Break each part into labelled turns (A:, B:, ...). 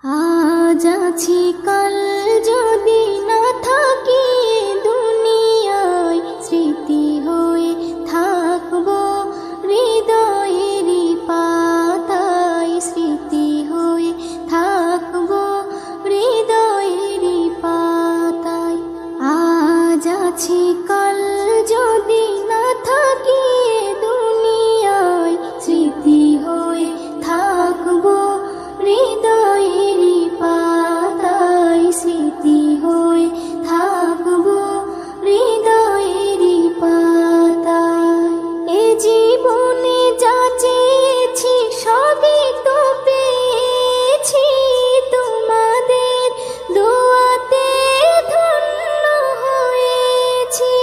A: আজ আছি কাল যদি না থাকি দুনিয়ায়, স্মৃতি হয়ে থাকবো হৃদয়েরই পাতায়, স্মৃতি হয়ে থাকবো হৃদয়েরই পাতায়। আজ আছি কাল যদি না থাকি দুনিয়ায়, স্মৃতি হয়ে থাকবো হৃদয়েরই পাতায়, স্মৃতি হয়ে থাকবো হৃদয়েরই পাতায়। এ জীবনে যা চেয়েছি সবই তো পেয়েছি, তোমাদের দোয়াতে ধন্য হয়েছি,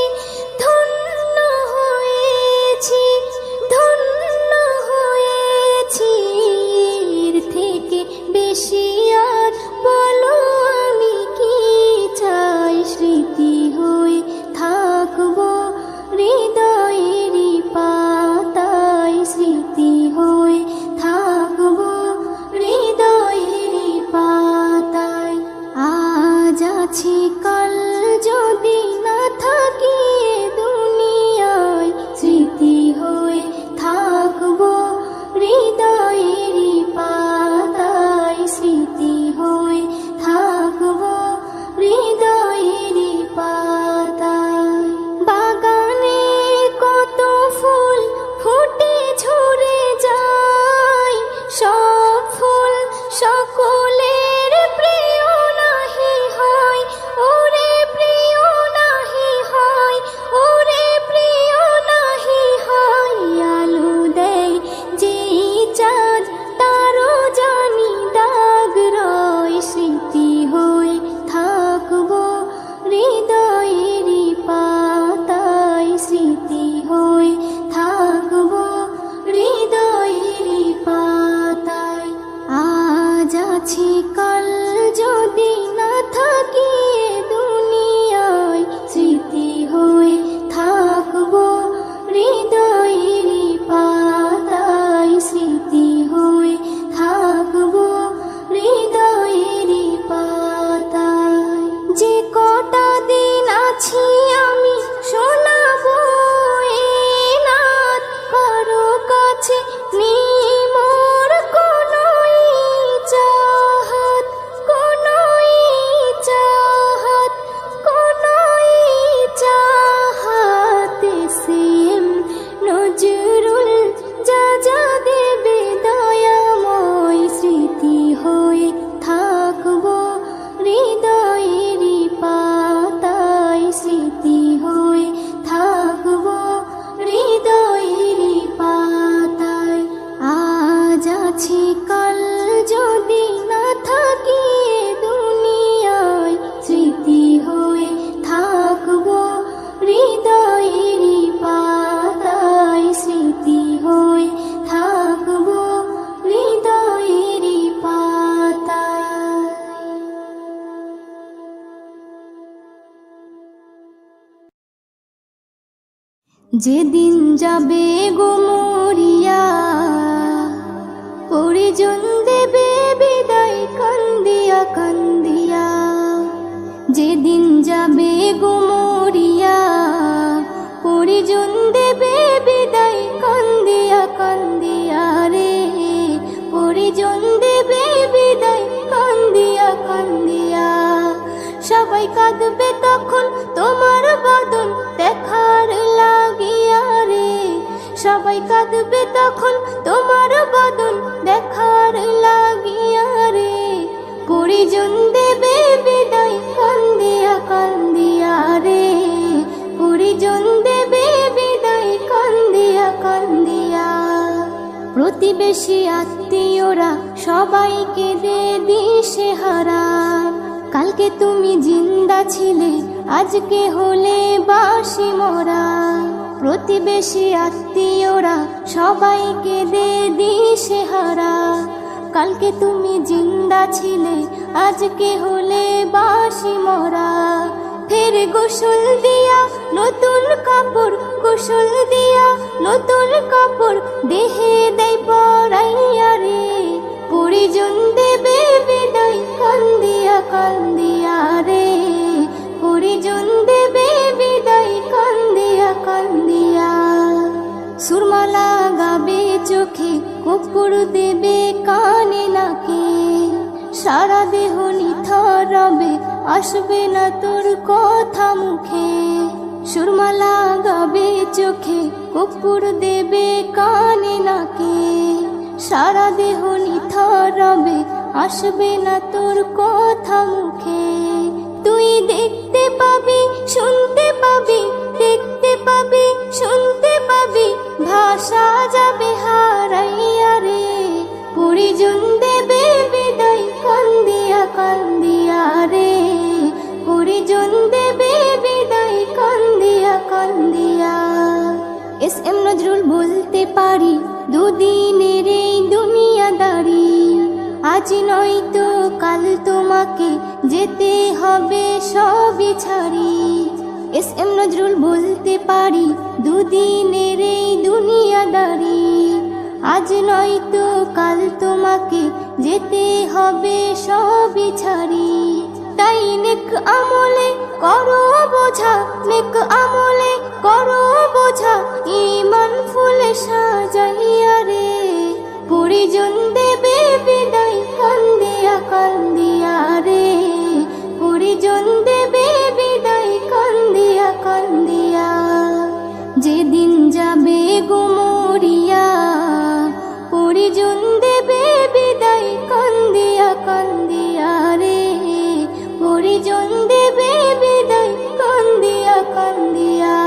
A: ধন্য হয়েছি, ধন্য হয়েছি। এর থেকে বেশি আর বলো আমি কি চাই, স্মৃতি হয়ে থাকবো হৃদয়েরই পাতায়, স্মৃতি হয়ে থাকবো হৃদয়েরই পাতায়। আজ আছি কাল যদি না থাকি দুনিয়ায়, স্মৃতি হয়ে থাকবো হৃদয়েরই পাতায়, স্মৃতি হয়ে থাকবো হৃদয়েরই পাতায়। বাগানে কত ফুল ফুটে ঝরে যায়, সব ফুল সকলের প্রিয় নাহি হয়, ওরে প্রিয় নাহি হয়, ওরে প্রিয় নাহি হয়। আলো দেয় যে চাঁদ তারও জানি দাগ রয়, স্মৃতি হয়ে থাকবো হৃদয়েরই পাতায়, স্মৃতি হয়ে থাকবো হৃদয়েরই পাতায়। আজ আছি কাল যদি না থাকি দুনিয়ায়, স্মৃতি হয়ে থাকবো হৃদয়েরই পাতায়, স্মৃতি হয়ে থাকবো হৃদয়েরই পাতায়। যে কটা দিন আছি আমি শোনাবো এ নাত, কারো কাছে নেই মোর কোনোই চাহাত, কোনোই চাহাত, কোনোই চাহাত। সেম নজরুল যা যা দেবে দয়াময়, স্মৃতি হয়ে থাকবো হৃদয়েরই পাতায়, স্মৃতি হয়ে থাকবো হৃদয়েরই পাতায়। আজ আছি কাল যদি না থাকি দুনিয়ায়, স্মৃতি হয়ে থাকবো হৃদয়েরই পাতায়, স্মৃতি হয়ে থাকবো হৃদয়েরই পাতায়। যেদিন যাবে গো মরিয়া, পরিজন দেবে বিদায় কান্দিয়া কান্দিয়া। যেদিন যাবে গো মরিয়া, পরিজন দেবে বিদায় কান্দিয়া কান্দিয়া রে, পরিজন দেবে বিদায় কান্দিয়া কান্দিয়া। সবাই কাঁদবে তখন তোমার বদন দেখার লাগিয়া রে, সবাই কাঁদবে তখন তোমার বদন দেখার লাগিয়া রে। পরিজন দেবে বিদায় কান্দিয়া কান্দিয়া রে, পরিজন দেবে বিদায় কান্দিয়া কান্দিয়া। প্রতিবেশী আত্মীয়রা সবাইকে দে দিশেহারা, কালকে তুমি জিন্দা ছিলে আজকে হলে বাসি মরা। প্রতিবেশী আত্মীয়রা সবাইকে দে দিশেহারা, কালকে তুমি জিন্দা ছিলে আজকে হলে বাসি মরা। ফের গোসল দিয়া নতুন কাপড়, গোসল দিয়া নতুন কাপড় দেহে দেয় পরাইয়া রে, পরিজন দেবে বিদায় কুকুর দেবে কানে নাকে, সারা দেহ নিথর রবে, আসবে না তোর কথা মুখে। সুরমা লাগাবে চোখে, কুকুর দেবে কানে নাকে, সারা দেহ নিথর রবে, আসবে না তোর কথা মুখে। তুই দেখতে পাবি, শুনতে পাবি, দেখতে পাবি, শুনতে পাবি, ভাষা যাবে হারাইয়া রে। পরিজন দেবে বিদায় কান্দিয়া কান্দিয়া রে, পরিজন দেবে বিদায় কান্দিয়া কান্দিয়া। এস এম নজরুল বলতে পারি, দুদিনের এই দুনিয়াদারি, আজ নয়তো কাল তোমাকে যেতে হবে সবই ছাড়ি। এস এম নজরুল বলতে পারি, দুদিনের এই দুনিয়াদারি, আজ নয়তো কাল তোমাকে যেতে হবে সবই ছাড়ি। তাই নেক আমলে করো বোঝা, নেক আমলে করো বোঝা, ঈমান ফুলে সাজাইয়া রে। পরিজন দেবে বিদায় কান্দিয়া কান্দিয়া রে, পরিজন দেবে বিদায় কান্দিয়া কান্দিয়া। যেদিন যাবে গো মরিয়া, পরিজন দেবে বিদায় কান্দিয়া কান্দিয়া রে, পরিজন দেবে বিদায় কান্দিয়া কান্দিয়া।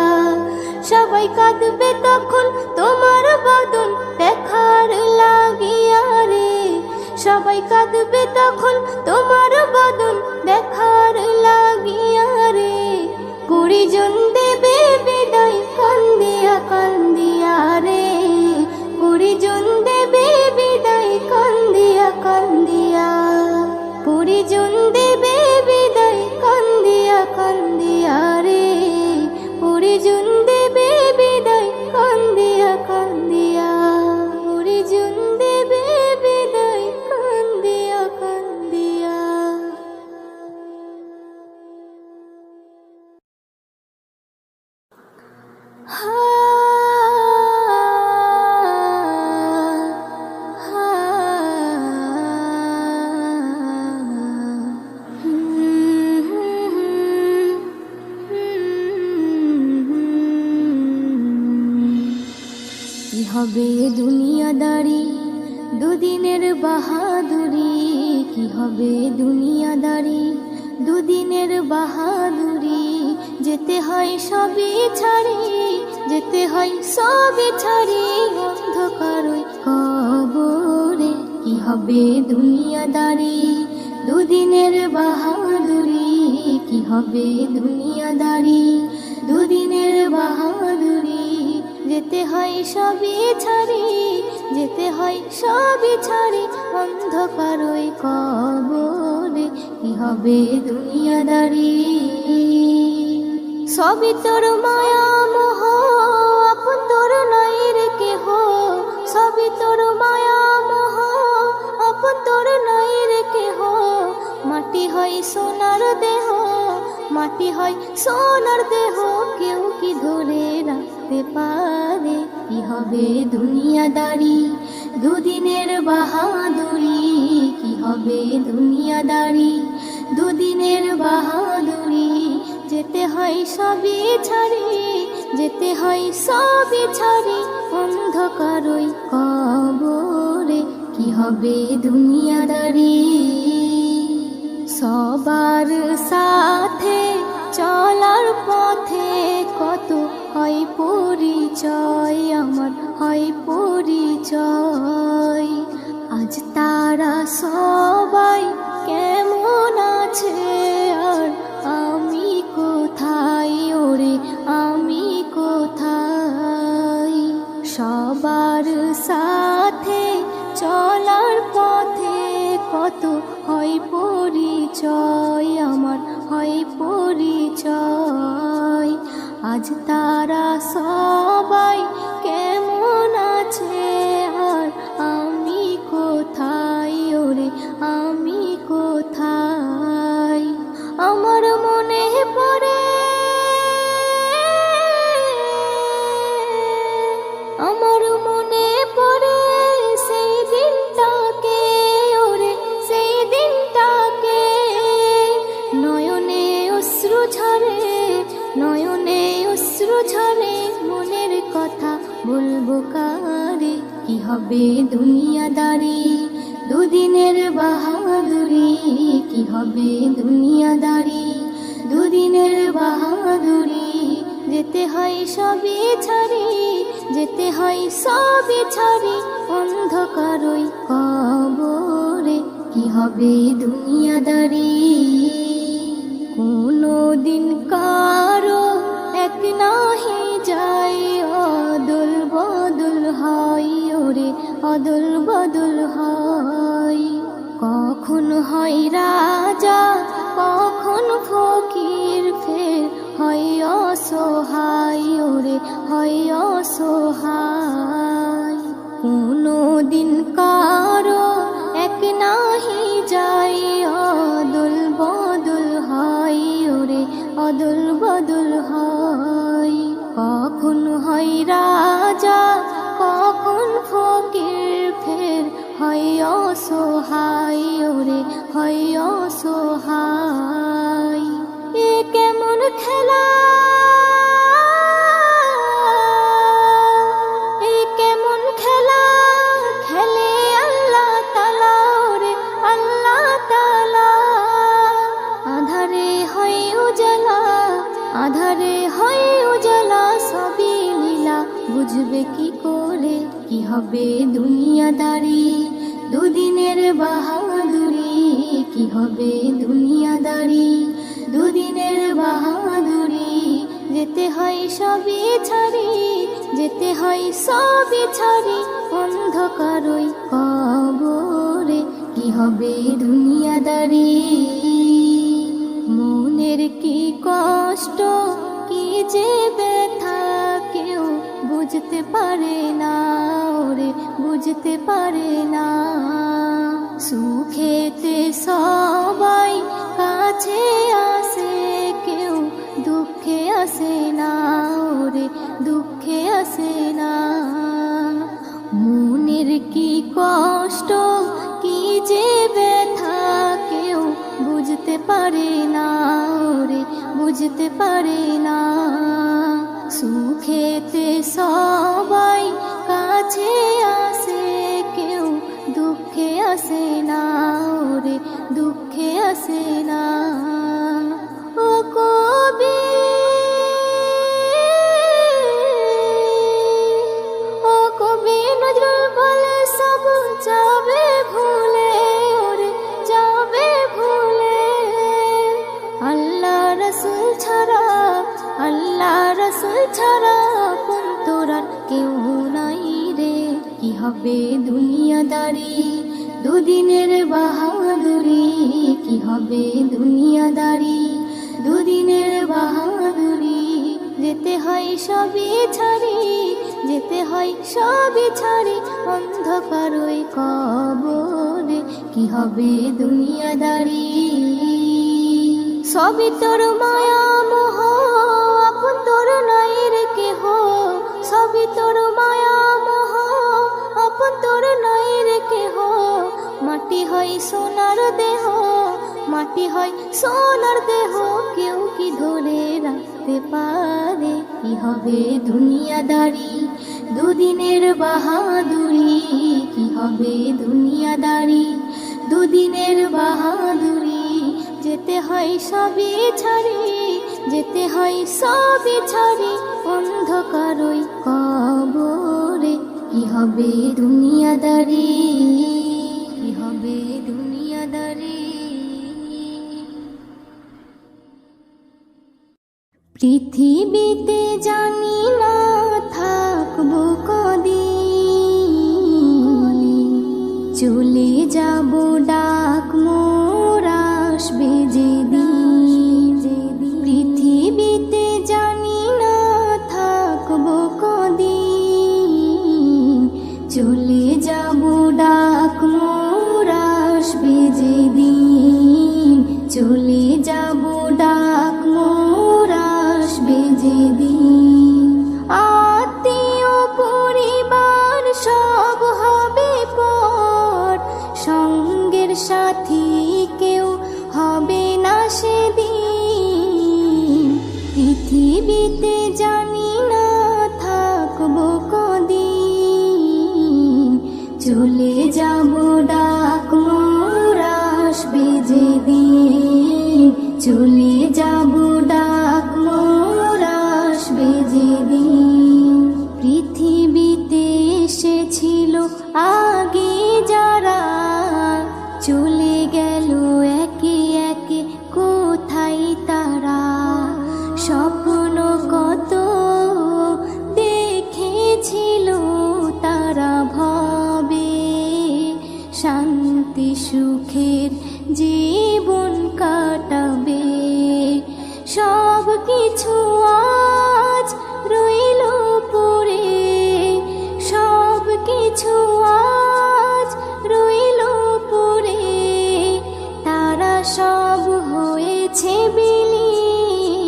A: সবাই কাঁদবে তখন তোমার বদন দেখার লাগিয়া রে, সবাই কাঁদবে তখন তোমার বদন দেখার লাগিয়া রে। পরিজন দেবে বিদায় কান্দিয়া কান্দিয়া রে, পরিজন দেবে বিদায় কান্দিয়া কান্দিয়া, পরিজন দেবে বিদায় কান্দিয়া কান্দিয়া রে, পরিজন দেবে বিদায় কান্দিয়া কান্দিয়া, পরিজন দেবে বিদায় কান্দিয়া কান্দিয়া। কি হবে দুনিয়াদারি, দুদিনের বাহাদুরি, কি হবে দুনিয়াদারি, দুদিনের বাহাদুরি। যেতে হয় সবই ছাড়ি, যেতে হয় সবই ছাড়ি, অন্ধকার ওই কবরে। কি হবে দুনিয়াদারি, দুদিনের বাহাদুরি, কি হবে দুনিয়াদারি, দুদিনের বাহাদুরি। যেতে হয় সবই ছাড়ি, যেতে হয় সবই ছাড়ি, অন্ধকার ওই কবরে। কি হবে দুনিয়াদারি, সবই তোর মায়া মোহ, আপন তোর নাই রে কেহ, সবই তোর মায়া মোহ, আপন তোর নাই রে কেহ। মাটি হয় সোনার দেহ, মাটি হয় সোনার দেহ, কেউ কি ধরে রাখতে পারে। কি হবে দুনিয়াদারি, দুদিনের বাহাদুরি, কি হবে দুনিয়াদারি, দুদিনের বাহাদুরি। যেতে হয় সবই ছাড়ি, যেতে হয় সবই ছাড়ি, অন্ধকার ওই কবরে। কি হবে দুনিয়াদারি, সবার সাথে চলার পথে কত হয় পরিচয়, আমার হয় পরিচয়। আজ তারা সবাই কেমন আছে, আর আমি কোথায় ওরে, আমি কোথায়। সবার সাথে চলার পথে কত হয় পরিচয়, আমার হয় পরিচয়। আজ তারা সবাই কেমন আছে, আর আমি কোথায় ওরে, আমি কোথায়। আমার মনে পড়ে, আমার মনে পড়ে সেই কারে, কি হবে দুনিয়াদারি, দুদিনের বাহাদুরি, কি হবে দুনিয়াদারি, দুদিনের বাহাদুরি। যেতে হয় সবই ছাড়ি, যেতে হয় সবই ছাড়ি, অন্ধকারই কবরে, কি হবে দুনিয়াদারি। কোনো দিন কারো এক নাহি যায়, অদল বদল হয় ওরে, অদল বদল হয়। কখন হয় রাজা, কখন ফকির, ফের হয় অসহায় ওরে, হয় অসহায়। কোনো দিন কারো এক নাহি যায়, অদল বদল হয় ওরে, অদল বদল হয়। কখন হয় রাজা, কখন ফকির, ফের হয় অসহায় ওরে, হয় অসহায়। এ কেমন খেলা, এ কেমন খেলা, খেলে আল্লাহ তাআলা ওরে, আল্লাহ তাআলা। আধারে হয় উজালা, আধারে হয় উজালা, সবই লীলা, বুঝবে কি করে, কি হবে দুনিয়াদারি, দুদিনের বাহাদুরি, কি হবে দুনিয়াদারি, দুদিনের বাহাদুরি। যেতে হয় সবই ছাড়ি, যেতে হয় সবই ছাড়ি, অন্ধকারই কবরে, কি হবে দুনিয়াদারি। মনের কি কষ্ট, কি যে ব্যথা, কেউ বুঝতে পারে না ওরে, বুঝতে পারে না। সুখেতে সবাই কাছে আসে, কেউ দুঃখে আসে না ওরে, দুঃখে আসে না। মনের কি কষ্ট, কি যে ব্যথা, কেউ বুঝতে পারে না ওরে, বুঝতে পারে না। সুখেতে সবাই কাছে আসে, কেউ দুঃখে আসে না ওরে, দুঃখে আসে না। ও কবি, ও কবি নজরুল বলে, সব যাবে ভুলে ওরে, যাবে ভুলে। আল্লাহ রসুল ছাড়া, আল্লাহ রসুল ছাড়া কোন তোরার কেউ নাই রে, কি হবে দুনিয়াদারি, দুদিনের বাহাদুরি, কি হবে দুনিয়াদারি, দুদিনের বাহাদুরি। যেতে হয় সবই ছাড়ি, যেতে হয় সবই ছাড়ি, অন্ধকারই কবরে, কি হবে দুনিয়াদারি। সবই তোর মায়া মোহ, আপন তোর নাই রে কেহ, সবই তোর মায়া মোহ, আপন তোর নাই রে কেহ। মাটি হয় সোনার দেহ, মাটি হয় সোনার দেহ, কেউ কি ধরে রাখতে পারে, কি হবে দুনিয়াদারি, দুদিনের বাহাদুরি, কি হবে দুনিয়াদারি, দুদিনের বাহাদুরি। যেতে হয় সবই ছাড়ি, যেতে হয় সবই ছাড়ি, অন্ধকারই কবরে, কি হবে দুনিয়াদারি, কি হবে দুনিয়াদারি। পৃথিবীতে জানি না থাকবো কদিন, চলে যাব ডাক মোর আসবে যেদিন। পৃথিবীতে জানি না থাকবো কদিন, চলে যাব ডাক মোর আসবে যেদিন, চলে যাব ডাক মোর আসবে যেদিন। আত্মীয় পরিবার সব হবে পর, সঙ্গের সাথী কেউ হবে না সেদিন। পৃথিবীতে জানি না থাকবো কদিন, চলে যাব ডাক মোর আসবে যেদিন, চলে যাব ডাক মোর আসবে যেদিন। পৃথিবীতে এসেছিল আগে যারা, চলে গেল একে একে কোথায় তারা। স্বপ্ন কত দেখেছিল তারা ভবে, শান্তি সুখের জীবন কাটাবে। সব কিছু আজ রইল পড়ে, সব কিছু আজ রইল পড়ে। তারা সব হয়েছে বিলীন,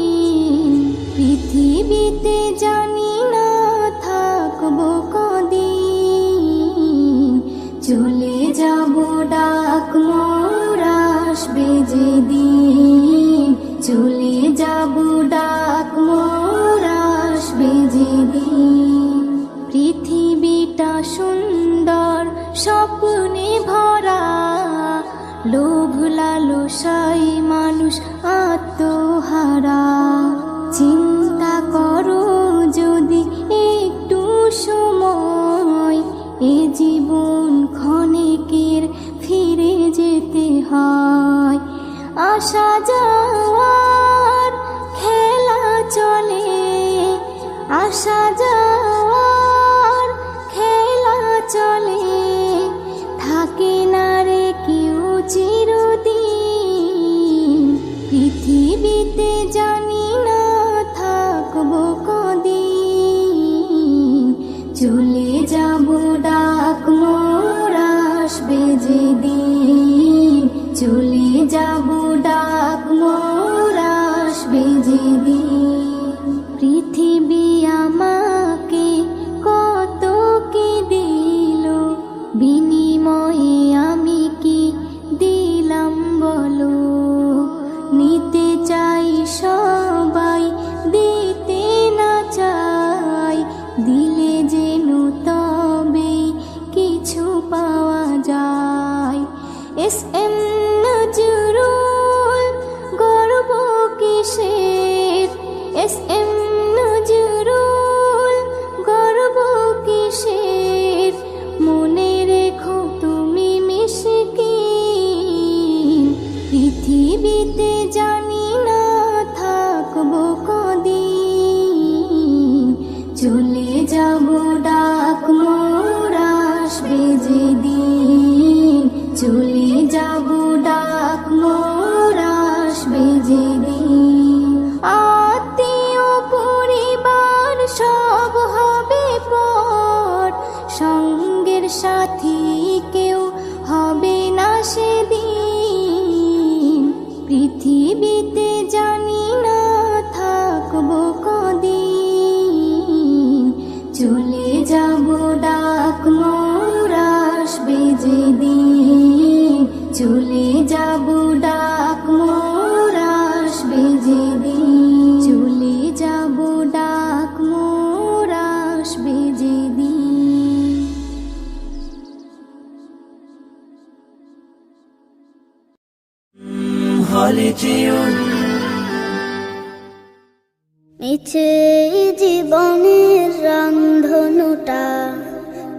A: পৃথিবীতে জানি না থাকবো কদিন। চলে যাব ডাক মোর আসবে যেদিন, চলে যাব ডাক মোর আসবে যেদিন। পৃথিবীটা সুন্দর স্বপ্নে ভরা, লোভ লালসায় মানুষ আত্মহারা। চিন্তা করো যদি একটু সময়, এ জীবন ক্ষণিকের ফিরে যেতে হয়। আসা যাওয়ার খেলা চলে, আসা যাওয়ার খেলা চলে। থাকে না রে কেউ চিরদিন, পৃথিবীতে জানি না থাকবো কদিন। চলে যাব ডাক মোর আসবে যেদিন, চলে যাব ডাক মোর আসবে যেদিন। পৃথিবী আমাকে কত কি দিল, বিনিময়ে আমি কি দিলাম বলো। নিতে চাই সবাই, দিতে না চাই, দিলে যেন তবে কিছু পাওয়া যায়। এস এম নজরুল গর্ব কিসের, এস এম নজরুল গর্ব কিসের। মনে রেখো তুমি মিশকিন, পৃথিবীতে জানি না থাকবো কদিন। চলে যাব ডাক মোর আসবে যেদিন, চলে যাব ডাক মোর আসবে যেদিন। আত্মীয় পরিবার সব হবে পর, সঙ্গের সাথী কেউ হবে না সেদিন। পৃথিবীতে জানি না থাকবো কদিন। চলে যাব ডাক মোর আসবে যেদিন, চলে যাব ডাক মোর আসবে যেদিন, চলে যাব ডাক মোর আসবে যেদিন।
B: মিছে জীবনের রংধনুটা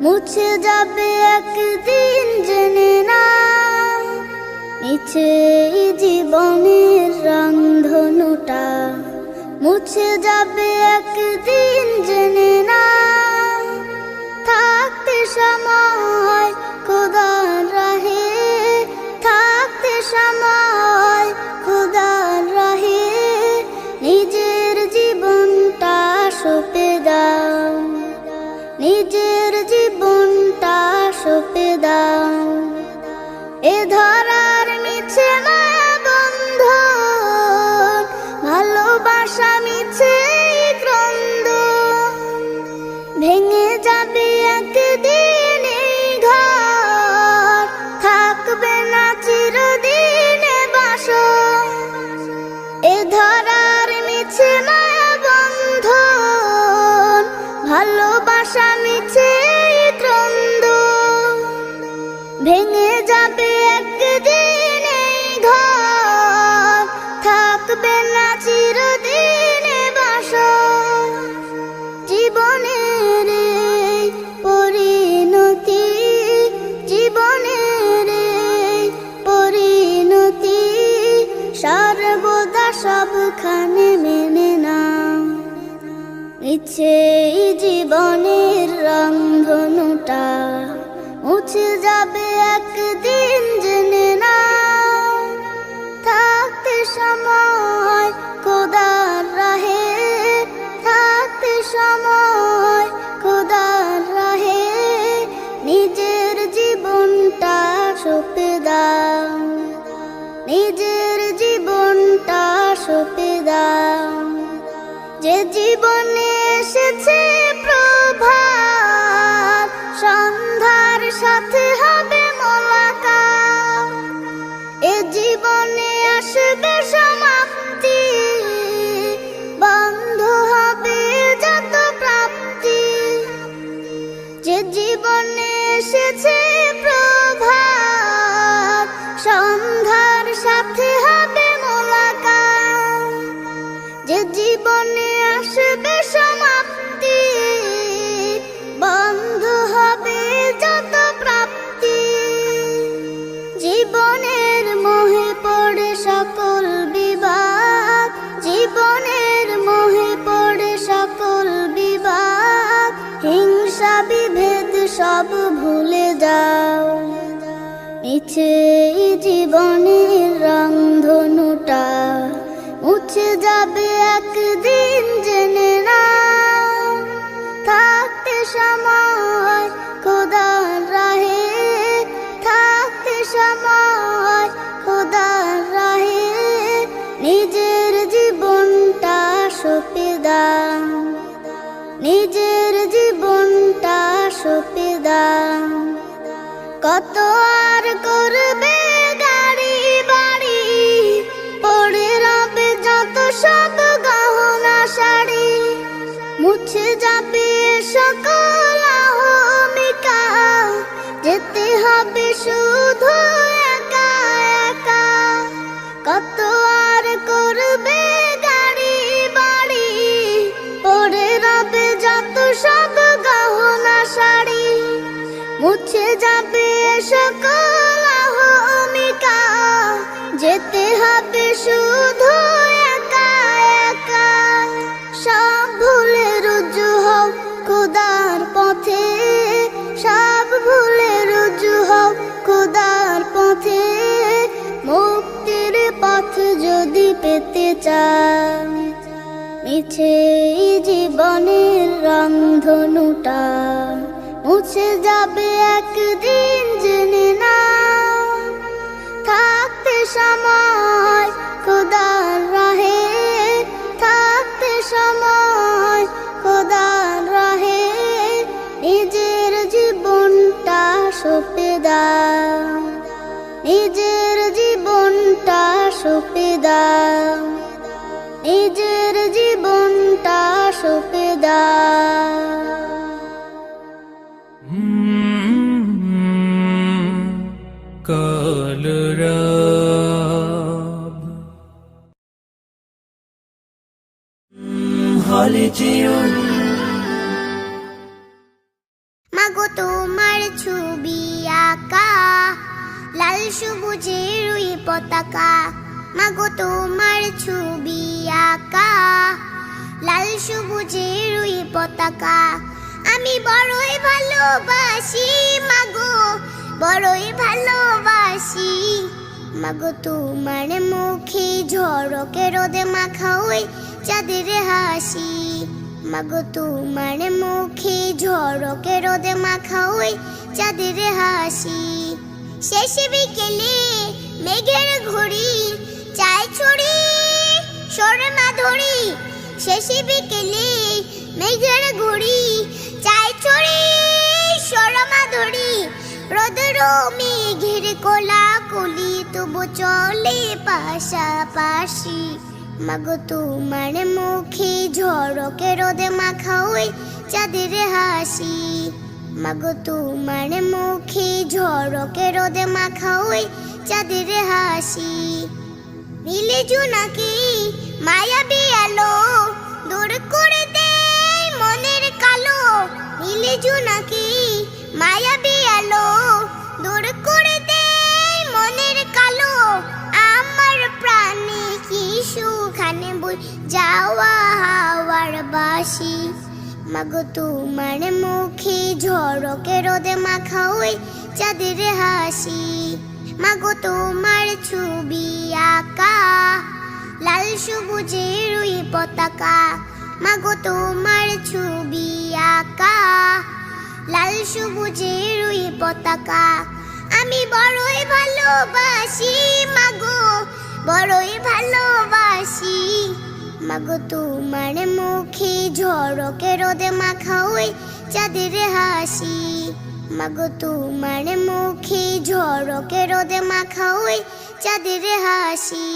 B: মুছে যাবে একদিন জেনে না। মিছে জীবনের রংধনুটা মুছে যাবে একদিন জেনে না। থাকতে সময় খোদার রাহে, থাকতে সময় খোদার রাহে, নিজের জীবনটা সঁপে দাও, নিজের জীবনটা সঁপে দাও। এ ধরার মিছে মায়া বন্ধন, ভালোবাসা মিছে ক্রন্দন, ভেঙে যাবে একদিন এই ঘর। দুখানে মেনে নাও। মিছে এই জীবনের রংধনুটা মুছে যাবে একদিন জেনে নাও। থাকতে সময় খোদার রাহে, থাকতে সময় খোদার রাহে, নিজের জীবনটা সঁপে দাও, নিজের জীবনটা সঁপে দাও। যে জীবনে এসেছে প্রভাত, সন্ধ্যার সাথে হবে মোলাকাত। এ জীবনে আসবে সমাপ্তি, বন্ধ হবে যত প্রাপ্তি। যে জীবনে এসেছে প্রভাত, সন্ধ্যার সাথে হবে মোলাকাত। যে জীবনে আসবে সমাপ্তি, বন্ধ হবে যত প্রাপ্তি। জীবনের মোহে পড়ে সকল বিবাদ, জীবনের মোহে পড়ে সকল বিবাদ। হিংসা বিভেদ সব ভুলে যাও। মিছে এই জীবনের রংধনুটা মুছে যাবে একদিন জেনে নাও। থাকতে সময় খোদার রাহে, থাকতে সময় খোদার রাহে, নিজের জীবনটা সঁপে দাও, নিজের জীবনটা সঁপে দাও। কত আর করবে গাড়ি বাড়ি, পড়ে রবে যত সব গহনা শাড়ি। মুছে যাবে সকল অহমিকা, যেতে হবে শুধু একা একা। কত আর করবে গাড়ি বাড়ি, পড়ে রবে যত সব গহনা শাড়ি। মুছে যাবে সকল অহমিকা, যেতে হবে শুধু একা একা। সব ভুলে রুজু হও খোদার পথে, সব ভুলে রুজু হও খোদার পথে। মুক্তির পথ যদি পেতে চাও, মিছে এই জীবনের রংধনুটা মুছে যাবে একদিন জেনে নাও। থাকতে সময় খোদার রাহে, থাকতে সময় খোদার রাহে, নিজের জীবনটা সঁপে দাও, নিজের জীবনটা সঁপে দাও, নিজের জীবনটা সঁপে দাও।
C: কলরব হলে যেও
B: মাগো তোমার ছবি আঁকা লাল সবুজের ওই পতাকা। মাগো তোমার ছবি আঁকা লাল সবুজের ওই পতাকা। আমি বড়ই ভালোবাসি মাগো, বড়ই ভালোবাসি। মাগো তোমার মুখে ঝড়কে রোদে মাখা ওই চাঁদের হাসি। মাগো তোমার মুখে ঝড়কে রোদে মাখা ওই চাঁদের হাসি। শেষ বিকেলে মেঘের ঘড়ি চায় ছড়ি শর্মা ধরি। শেষ বিকেলে মেঘের ঘড়ি চায় ছড়ি শর্মা ধরি। রোদের মেঘের কোলা কলি তবু চলে পাশাপাশি। মাগো তোমার মুখে ঝড়কে রোদে মাখা ওই চাঁদের হাসি। মাগো তোমার মুখে ঝড়কে রোদে মাখা ওই চাঁদের হাসি। নীলে জোনাকি মায়াবী আলো দূর করে দেয় মনের কালো। নীলে জোনাকি মায়াবী আলো দূর করে দেয় মনের কালো। আমার প্রাণে কি সুখানে মাগো তোমার মুখে ঝড়কে রোদে মাখা ওই চাঁদের হাসি, মাগো তোমার ছবি আঁকা লাল সবুজের ওই পতাকা, মাগো তোমার ছবি আঁকা লাল সবুজের ওই পতাকা। আমি বড়ই ভালোবাসি মাগো, বড়ই ভালোবাসি, মাগো তোমার মুখে ঝড়কে রোদে মাখা ওই চাঁদের হাসি, মাগো তোমার মুখে ঝড়কে রোদে মাখা ওই চাঁদের হাসি।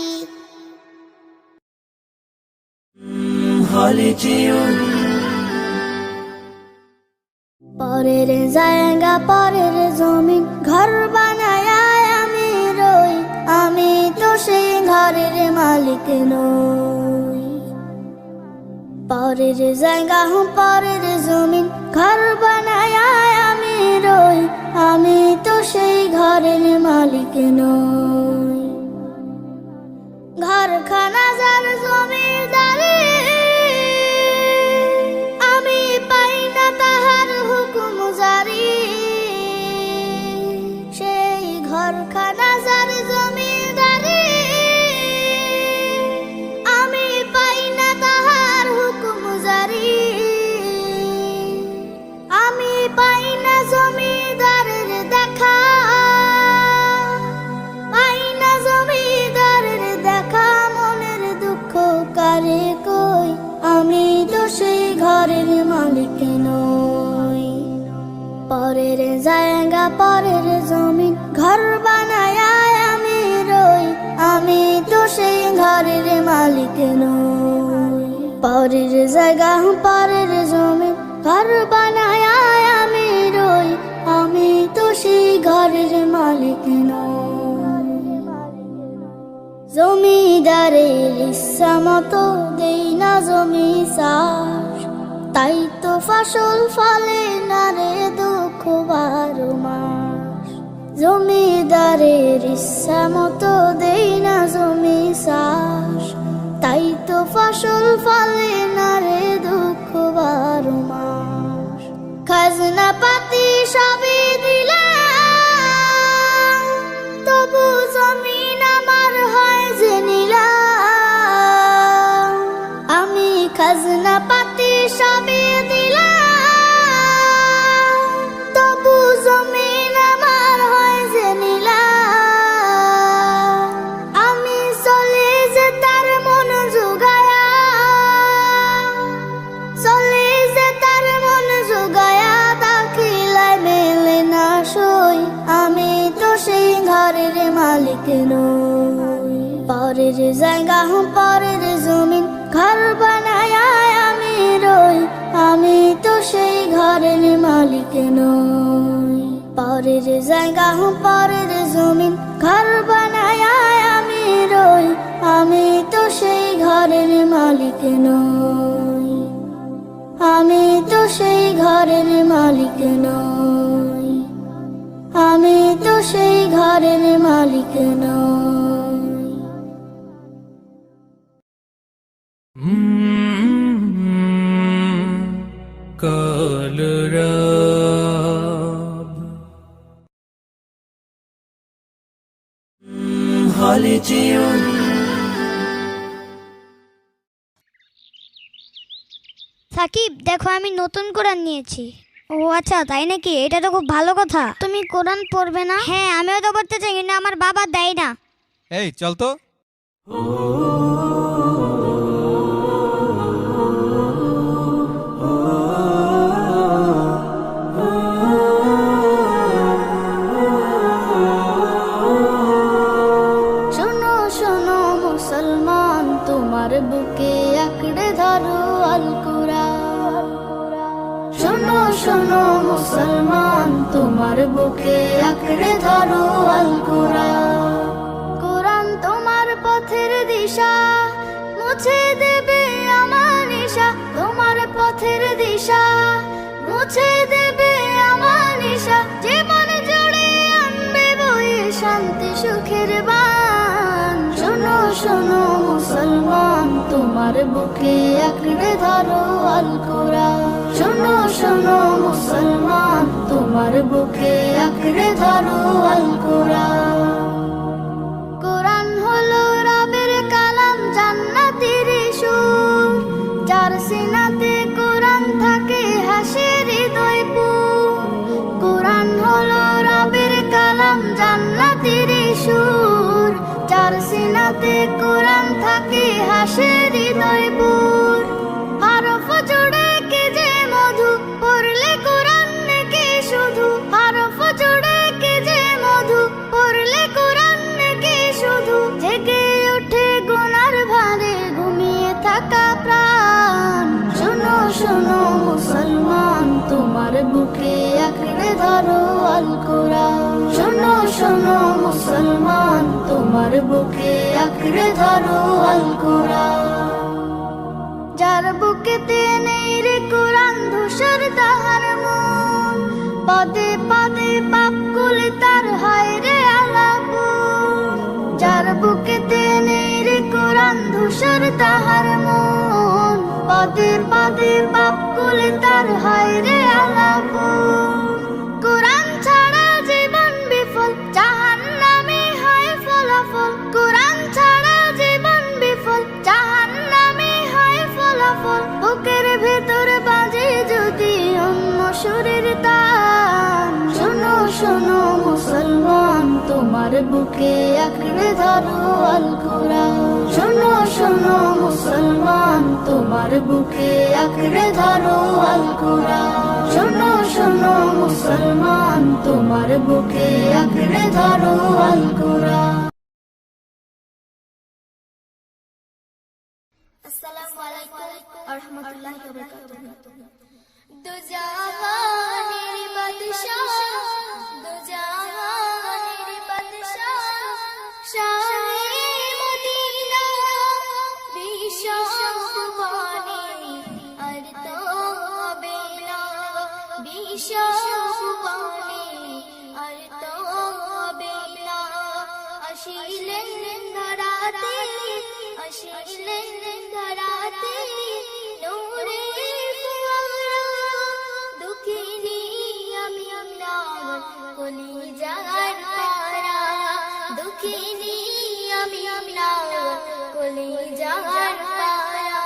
A: পরের জায়গা পরের জমিন ঘর বানায় আমি রই, আমি তো সেই ঘরের মালিক নই। পরের জায়গা পরের জমিন ঘর বানায় আমি রই, আমি তো সেই ঘরের মালিক নই। ঘরখানা যার জমিদারি আমি পাই না তাহার হুকুম জারি, সেই ঘরখানা যার জমিদারি আমি পাই না তাহার হুকুম জারি, আমি পাই না জমিদারের দেখা, পাই না জমিদারের দেখা, মনের দুঃখ কারে কই, আমি তো সেই ঘরের মালিক নই। পরের জায়গা পরের জমিন ঘর বানায় আমি রই, আমি তো সেই ঘরের মালিক নই। পরের জায়গা পরের জমিন ঘর বানায় আমি রই, আমি তো সেই ঘরের মালিক নই। জমিদারের ইচ্ছা মতো দেই না জমি চাষ, তাই তো ফসল ফলে না রে দুঃখ 12 মাস। জমিদারের ইচ্ছা মতো দেই না জমি চাষ, তাই তো ফসল ফলে না রে দুঃখ 12 মাস। খাজনা পাতি সবই দিলাম, তবু জমিন আমার হয় যে নিলাম। আমি খাজনা পাতি সবই দিলাম, তবু জমিন আমার হয় যে নিলাম। আমি চলে যে তার মন জোগায়া, চলে যে তার মন জোগায়া, দাখিলায় মেলে না সই, আমি তো সেই ঘরের মালিক নই। পরের জায়গা পরের জমিন ঘর বানায় আমি রই, আমি তো সেই ঘরের মালিক নই। পরের জায়গা পরের জমিন ঘর বানায় আমি রই, আমি তো সেই ঘরের মালিক নই। আমি তো সেই ঘরের মালিক নই, আমি তো সেই ঘরের মালিক নই।
C: Colorado Holiday
D: সাকিব, দেখো আমি নতুন কোরআন নিয়েছি। ও আচ্ছা, তাই নাকি? এটা তো খুব ভালো কথা। তুমি কোরআন পড়বে না? হ্যাঁ, আমিও তো পড়তে চাই, কিন্তু আমার বাবা দেয় না।
E: এই চল তো।
A: শোনো শোনো মুসলমান, তোমার বুকে আঁকড়ে ধরো আল কুরআন। শোনো শোনো মুসলমান, তোমার বুকে আঁকড়ে ধরো আল কুরআন। কোরআন তোমার পথের দিশা, মুছে দেবে আমার নিশা। তোমার পথের দিশা মুছে দেবে আমার নিশা। জীবন জুড়ে আনবে বয়ে শান্তি সুখের বান। শোনো শোনো মুসলমান, তোমার তোমার বুকে আঁকড়ে ধরো আল কোরআন। শোনো শোনো মুসলমান, তোমার বুকে আঁকড়ে ধরো আল কোরআন। কোরআন হলো রবের কালাম, জান্নাতের সুর, যার সিনাতে কোরআন থাকে হাসে হৃদয় পুর। কোরআন হলো রবের কালাম, জান্নাতের সুর, যার সিনাতে কোরআন থাকে হাসে হৃদয় পুর। হরফ জুড়ে কে যে মধু, পড়লে কোরআন কে শুধু। হরফ জুড়ে কে যে মধু, পড়লে কোরআন কে শুধু। জেগে ওঠে গুনার ভারে, ঘুমিয়ে থাকা প্রাণ। শোনো শোনো মুসলমান, তোমার বুকে আঁকড়ে ধরো আল কোরআন। শোনো শোনো মুসলমান, তোমার বুকে আঁকড়ে ধরো আল কোরআন। যার বুকেতে নেই রে কোরআন, ধূসর তাহার মন। পদে পদে পাপ কুলে তার হয় রে আলাপন। যার বুকেতে নেই রে কোরআন, ধূসর তাহার মন। পদে পদে পাপ কুলে তার হয় রে আলাপন। কোরআন ছাড়া জীবন বিফল, জাহান্নামে হয় ফলাফল। কোরআন ছাড়া জীবন বিফল, জাহান্নামে হয় ফলাফল। বুকের ভেতর বাজে যদি অন্য সুরের তান। শোনো শোনো মুসলমান, তোমার বুকে আঁকড়ে ধরো আল কোরআন। শোনো শোনো মুসলমান, তোমার বুকে আঁকড়ে ধরো আল কোরআন। শোনো শোনো মুসলমান, তোমার বুকে আঁকড়ে ধরো আল কোরআন।
B: আসসালামু আলাইকুম ওয়া রাহমাতুল্লাহি ওয়া বারাকাতুহু। দো জাহানের বাদশাহ, দো জাহানের বাদশাহ, শাহে মদিনা, বিশ্ব সুবহানে আর তো হবে না। বিশ্ব সুবহানে আর তো হবে না। আসিলেন ধরাতে, আসিলেন ধরাতে, নূরের ফুয়ারা। দুঃখিনী আমি আপনার কলিজার পারা। দুঃখিনী আমি আপনার কলিজার পারা।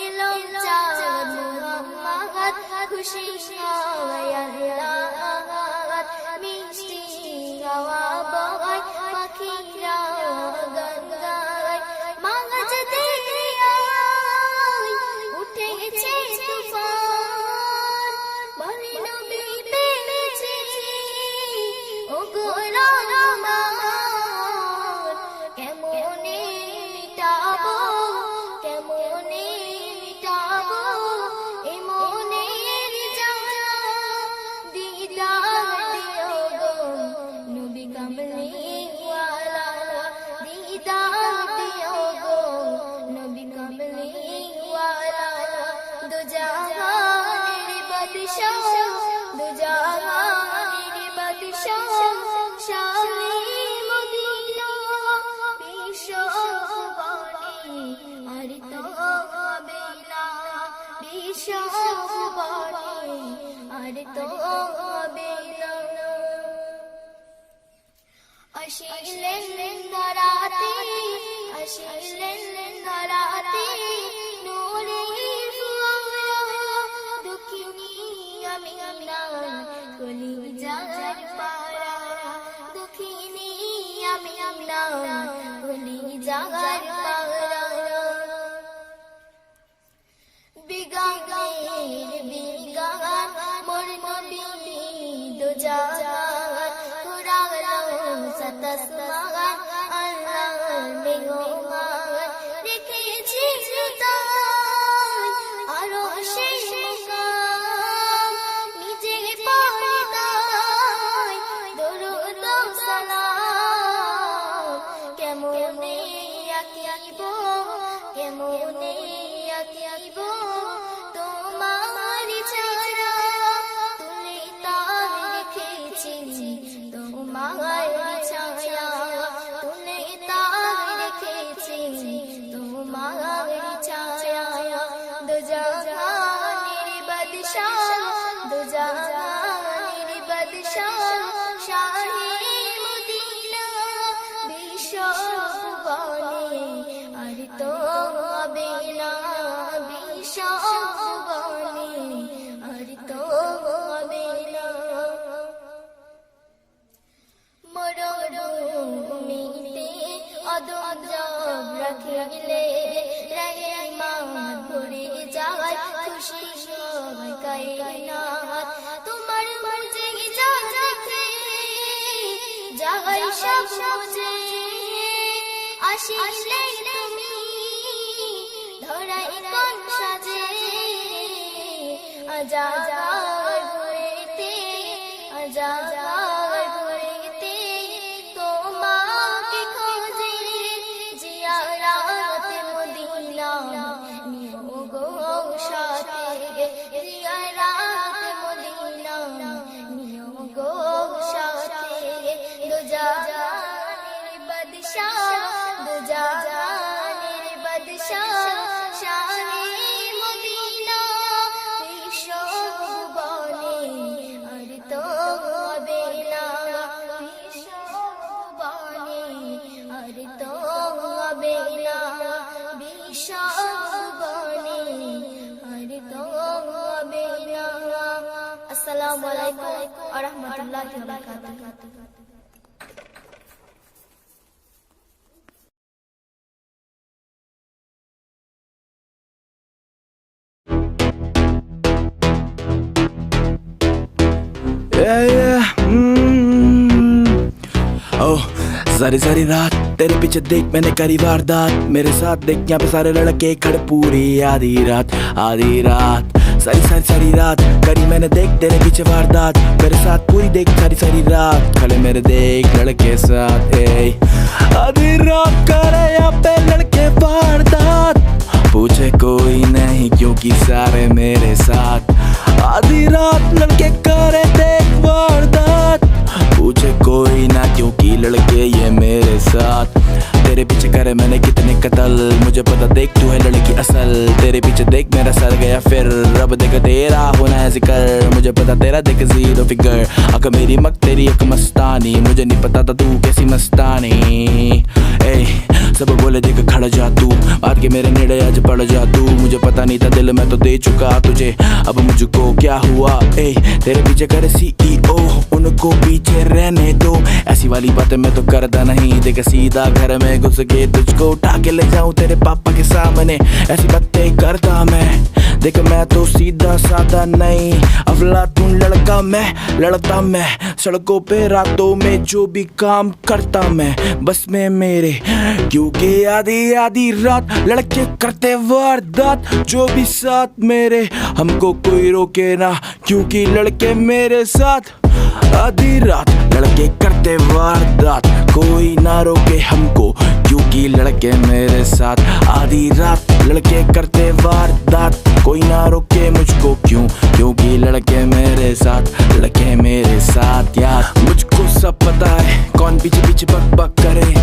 B: এলো চাঁদ মুহাম্মদ, খুশি হয় আল্লাহ। মিষ্টি হাওয়া বয়, পাখিরা গান গায়। মাঝ থেকে আয় উঠেছে তুফান, বলে নবী পেয়েছে ও গো রহমান। কেমনে মিটাবো, কেমনে মিটাবো এ মনের জ্বালা। দিদার দিও গো নবী কামলিওয়ালা। দিদার দিও গো নবী কামলিওয়ালা। দো জাহানের বাদশাহ, দো জাহানের বাদশাহ, শাহে মদিনা, বিশ্ব সুবহানে আর তো হবে না। বিশ্ব সুবহানে আর তো হবে না। আসিলেন ধরাতে, আসিলেন ধরাতে, নূরের ফুয়ারা। দুঃখিনী আমি আপনার কলিজার পারা। দুঃখিনী আমি আপনার কলিজার পারা। বিগানের বিগান মোর নবী দো জাহান। কুরান সাত আসমান আল্লাহর মেহমান। রেখেছি তাই আরশে মুকাম, নিজে পড়ে তাই দরুদ ও সালাম। কেমনে আঁকিব, কেমনে আঁকিব তোমার ছাড়া। তুলে তার রেখেছি তোমার ছায়া। তুলে তার রেখেছি তোমার ভীষণ আর তো হবে না মরুভূমিতে অদম জব রাখিলে রহমান ভরে যায় খুশি সবাই কায়নাত তোমার মর্জি যা দেখে যাই সব বুঝে আসিলে তুমি ধরাই কোন সাজে আজাদ ঘুরেতে আজাদ ঘুরেতে তোমাকে খোঁজে জিয়ারাত মদিনা নিও গো সাথে জিয়ারাত মদিনা নিও গো সাথে দো জাহানের বাদশাহ দো জাহানের বাদশাহ শাহে মদিনা বিশ্বভুবনে আর তো হবে না বিশ্বভুবনে আর তো হবে না বিশ্বভুবনে আর তো হবে না আসসালামু আলাইকুম ওয়া রাহমাতুল্লাহি ওয়া বারাকাতুহু
C: सारी सारी रात तेरे पीछे देख मैंने करी वारदात मेरे साथ देख यहाँ पे सारे लड़के खड़े पूरी आधी रात सारी सारी सारी रात करी मैंने देख तेरे पीछे वारदात मेरे साथ पूरी देख सारी सारी रात खड़े मेरे देख लड़के साथ आधी रात करे यहाँ पे लड़के वारदात पूछे कोई नहीं क्योंकि सारे मेरे साथ आधी रात लड़के करे देख वारदात पूछे कोई ना क्योंकि लड़के ये मेरे साथ तेरे पीछे करे मैंने कितने कत्ल मुझे पता देख तू है लड़की असल तेरे पीछे देख मेरा सर गया फिर रब देख तेरा होना है जिक्र मुझे पता तेरा देख जीरो फिगर अक मेरी मक तेरी एक मस्तानी मुझे नहीं पता था तू कैसी मस्तानी ए सब बोले देख खड़ा जा तू बात के मेरे नेड़े आज पड़ जा तू मुझे पता नहीं था दिल में तो दे चुका तुझे अब मुझको क्या हुआ ए तेरे पीछे करे CEO उनको पीछे रहने दो ऐसी वाली बातें मैं तो करता नहीं देख सीधा घर में घुस के तुझको उठा के ले जाऊं तेरे पापा के सामने ऐसी बातें करता मैं देख मैं तो सीधा साधा नहीं अफलातून लड़का मैं लड़ता मैं सड़कों पे रातों में जो भी काम करता मैं बस में मेरे क्योंकि आधी आधी रात लड़के करते वारदात जो भी साथ मेरे हमको कोई रोके ना क्योंकि लड़के मेरे साथ आधी रात लड़के करते वारदात कोई ना रोके हमको क्योंकि लड़के मेरे साथ आधी रात लड़के करते वारदात कोई ना रोके मुझको क्यों क्योंकि लड़के मेरे साथ यार मुझको सब पता है कौन पीछे पीछे बक बक करे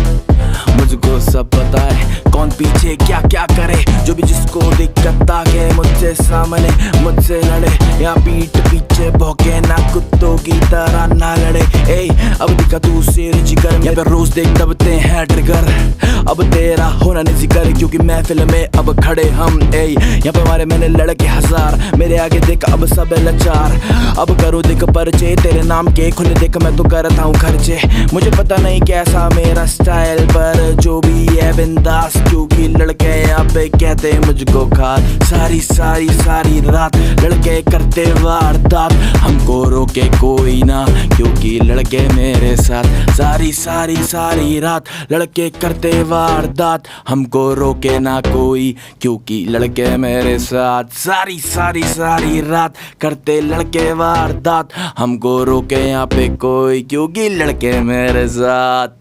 C: मुझको सब पता है कौन पीछे क्या क्या करे जो भी जिसको दिक्कत आके मुझसे सामने मुझसे लड़े या पीठ पीछे भौंके ना कुत्तों की तरह ना लड़े अब दिखा तू शेर जिगर यहाँ पे रोज देख दबते हैं ट्रिगर अब तेरा होना नहीं जिक्र क्योंकि महफिल में अब खड़े हम यहाँ पे हमारे मैंने लड़के हजार मेरे आगे देख अब सब लाचार अब करो देख परचे तेरे नाम के खुले देख मैं तो करता हूँ खर्चे मुझे पता नहीं कैसा मेरा स्टाइल पर जो भी है बिंदास क्योंकि लड़के यहाँ पे कहते मुझको खास सारी सारी सारी रात लड़के करते वारदात हमको रोके कोई ना क्योंकि लड़के मेरे साथ सारी सारी सारी रात लड़के करते वारदात हमको रोके ना कोई क्योंकि लड़के मेरे साथ सारी सारी सारी रात करते लड़के वारदात हमको रोके यहाँ पे कोई क्योंकि लड़के मेरे साथ